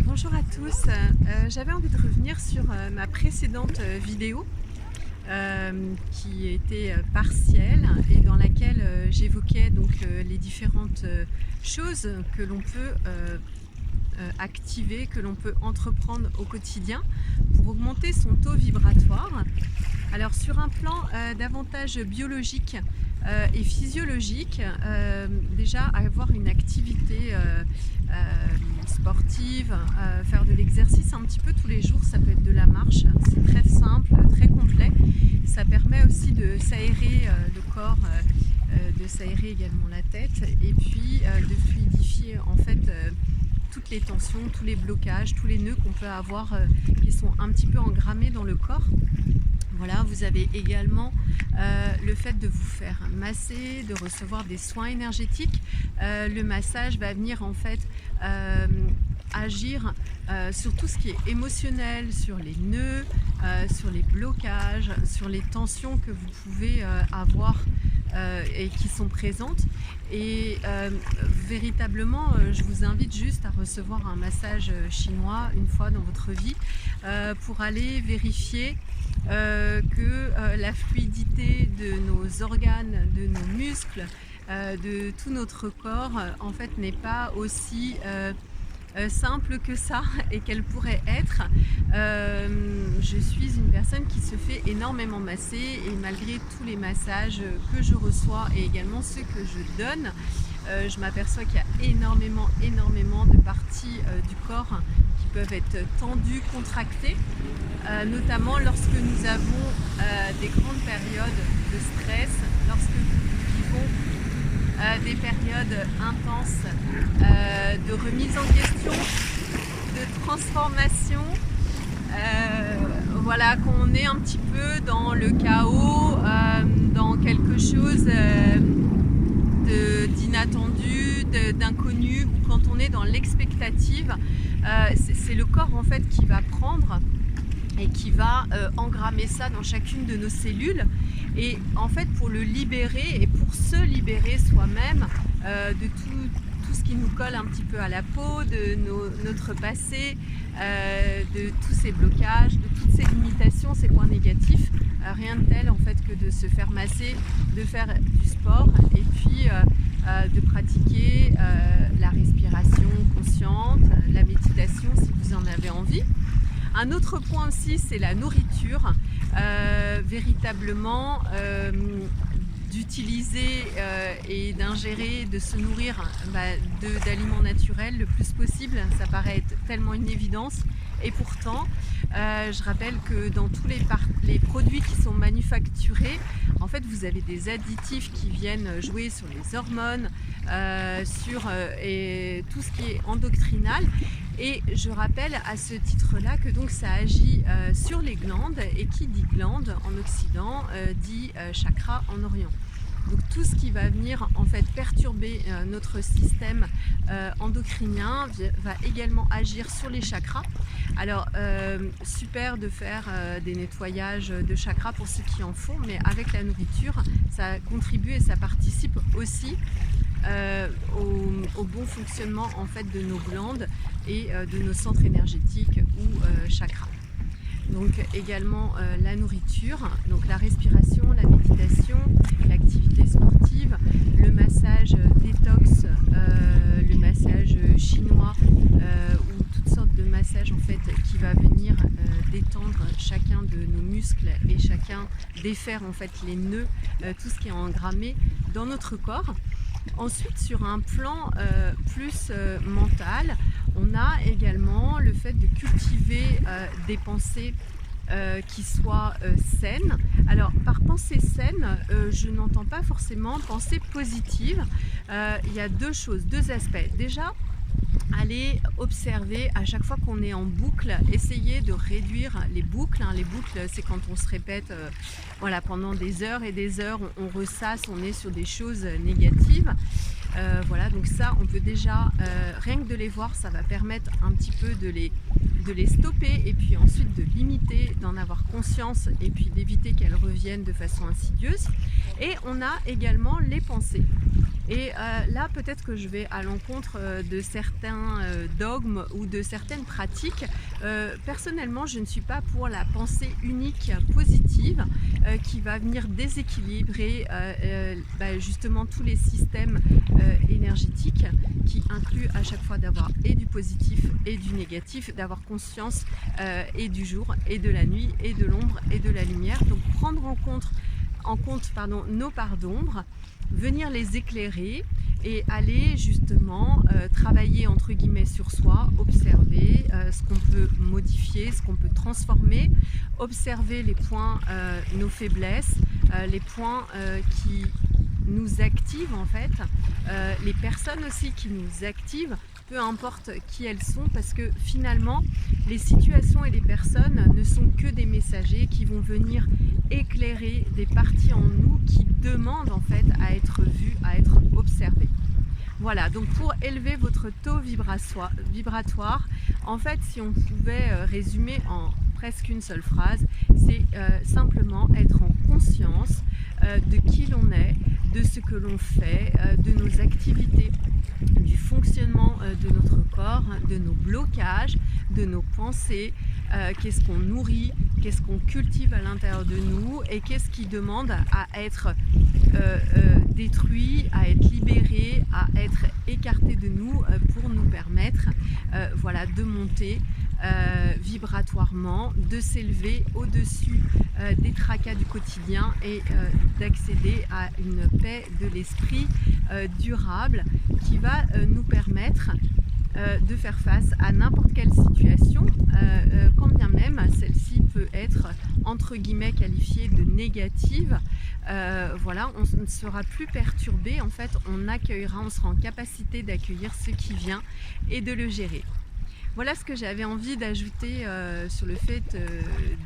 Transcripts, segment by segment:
Bonjour à tous. J'avais envie de revenir sur ma précédente vidéo qui était partielle et dans laquelle j'évoquais donc les différentes choses que l'on peut activer, que l'on peut entreprendre au quotidien pour augmenter son taux vibratoire. Alors sur un plan davantage biologique et physiologique, déjà avoir une activité sportive, faire de l'exercice un petit peu tous les jours, ça peut être de la marche, c'est très simple, très complet. Ça permet aussi de s'aérer le corps, de s'aérer également la tête et puis de fluidifier en fait toutes les tensions, tous les blocages, tous les nœuds qu'on peut avoir qui sont un petit peu engrammés dans le corps. Voilà, vous avez également le fait de vous faire masser, de recevoir des soins énergétiques. Le massage va venir en fait agir sur tout ce qui est émotionnel, sur les nœuds, sur les blocages, sur les tensions que vous pouvez avoir et qui sont présentes. Et véritablement, je vous invite juste à recevoir un massage chinois une fois dans votre vie pour aller vérifier que la fluidité de nos organes, de nos muscles, de tout notre corps, en fait, n'est pas aussi simple que ça et qu'elle pourrait être. Je suis une personne qui se fait énormément masser et malgré tous les massages que je reçois et également ceux que je donne, je m'aperçois qu'il y a énormément de parties du corps qui peuvent être tendues, contractées, notamment lorsque nous avons des grandes périodes de stress, lorsque nous vivons des périodes intenses de remise en question, de transformation, voilà, qu'on est un petit peu dans le chaos, dans quelque chose d'inattendu, d'inconnu, ou quand on est dans l'expectative, c'est le corps en fait qui va prendre et qui va engrammer ça dans chacune de nos cellules. Et en fait, pour le libérer et pour se libérer soi-même de tout ce qui nous colle un petit peu à la peau, de notre passé, de tous ces blocages, de toutes ces limitations, ces points négatifs, rien de tel en fait que de se faire masser, de faire du sport et puis de pratiquer la respiration consciente, la méditation si vous en avez envie. Un autre point aussi, c'est la nourriture, véritablement d'utiliser et d'ingérer, de se nourrir d'aliments naturels le plus possible. Ça paraît être tellement une évidence et pourtant, je rappelle que dans tous les produits qui sont manufacturés, en fait, vous avez des additifs qui viennent jouer sur les hormones, sur et tout ce qui est endocrinal. Et je rappelle à ce titre-là que donc ça agit sur les glandes, et qui dit glande en Occident dit chakra en Orient. Donc tout ce qui va venir en fait perturber notre système endocrinien va également agir sur les chakras. Alors super de faire des nettoyages de chakras pour ceux qui en font, mais avec la nourriture, ça contribue et ça participe aussi au bon fonctionnement en fait de nos glandes et de nos centres énergétiques ou chakras. Donc également la nourriture, donc la respiration, la méditation, l'activité sportive, le massage détox, le massage chinois ou toutes sortes de massages en fait qui va venir détendre chacun de nos muscles et chacun défaire en fait les nœuds, tout ce qui est engrammé dans notre corps. Ensuite, sur un plan plus mental, on a également le fait de cultiver des pensées qui soient saines. Alors, par pensée saine, je n'entends pas forcément pensée positive. Il y a deux choses, deux aspects. Déjà, aller observer à chaque fois qu'on est en boucle, essayer de réduire les boucles. Les boucles, c'est quand on se répète voilà, pendant des heures et des heures, on ressasse, on est sur des choses négatives. Voilà, donc ça, on peut déjà, rien que de les voir, ça va permettre un petit peu de les stopper et puis ensuite de limiter, d'en avoir conscience et puis d'éviter qu'elles reviennent de façon insidieuse. Et on a également les pensées. Et là, peut-être que je vais à l'encontre de certains dogmes ou de certaines pratiques. Personnellement, je ne suis pas pour la pensée unique positive qui va venir déséquilibrer justement tous les systèmes énergétiques, qui inclut à chaque fois d'avoir et du positif et du négatif, d'avoir conscience et du jour et de la nuit et de l'ombre et de la lumière. Donc prendre en compte nos parts d'ombre, venir les éclairer et aller justement travailler entre guillemets sur soi, observer ce qu'on peut modifier, ce qu'on peut transformer, observer les points, nos faiblesses, les points qui nous activent en fait, les personnes aussi qui nous activent, peu importe qui elles sont, parce que finalement les situations et les personnes ne sont que des messagers qui vont venir éclairer des parties en nous qui demandent en fait à être vues, à être observées. Voilà, donc pour élever votre taux vibratoire, en fait, si on pouvait résumer en presque une seule phrase, c'est simplement être en conscience de qui l'on est, de ce que l'on fait, de nos activités, du fonctionnement de notre corps, de nos blocages, de nos pensées, qu'est-ce qu'on nourrit, qu'est-ce qu'on cultive à l'intérieur de nous et qu'est-ce qui demande à être détruit, à être libéré, à être écarté de nous pour nous permettre voilà, de monter vibratoirement, de s'élever au-dessus des tracas du quotidien et d'accéder à une paix de l'esprit durable qui va nous permettre de faire face à n'importe quelle situation, quand bien même celle-ci peut être entre guillemets qualifiée de négative. Voilà, on ne sera plus perturbé, en fait on accueillera, on sera en capacité d'accueillir ce qui vient et de le gérer. Voilà ce que j'avais envie d'ajouter sur le fait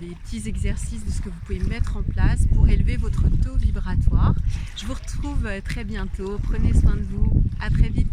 des petits exercices, de ce que vous pouvez mettre en place pour élever votre taux vibratoire. Je vous retrouve très bientôt, prenez soin de vous, à très vite.